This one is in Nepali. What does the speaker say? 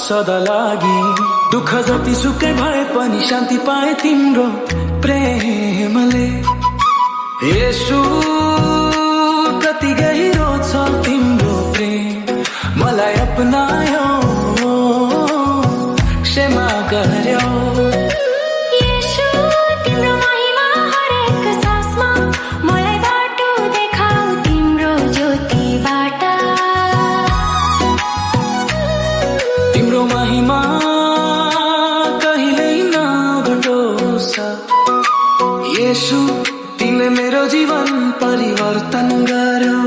सदा लागि। दुःख जति सुकै भए पनि शान्ति पाए तिम्रो प्रेमले। येशू कति गहिरो छ तिम्रो प्रेम, मलाई अपनायो, क्षमा गर्यो। येशू तिम्रो महिमा हरेक सासमा, मलाई बाटो देखाऊ तिम्रो ज्योतिबाट। तिम्रो महिमा कहिल्यै नघटोस्। येशू तिमीले मेरो जीवन परिवर्तन गर्यो।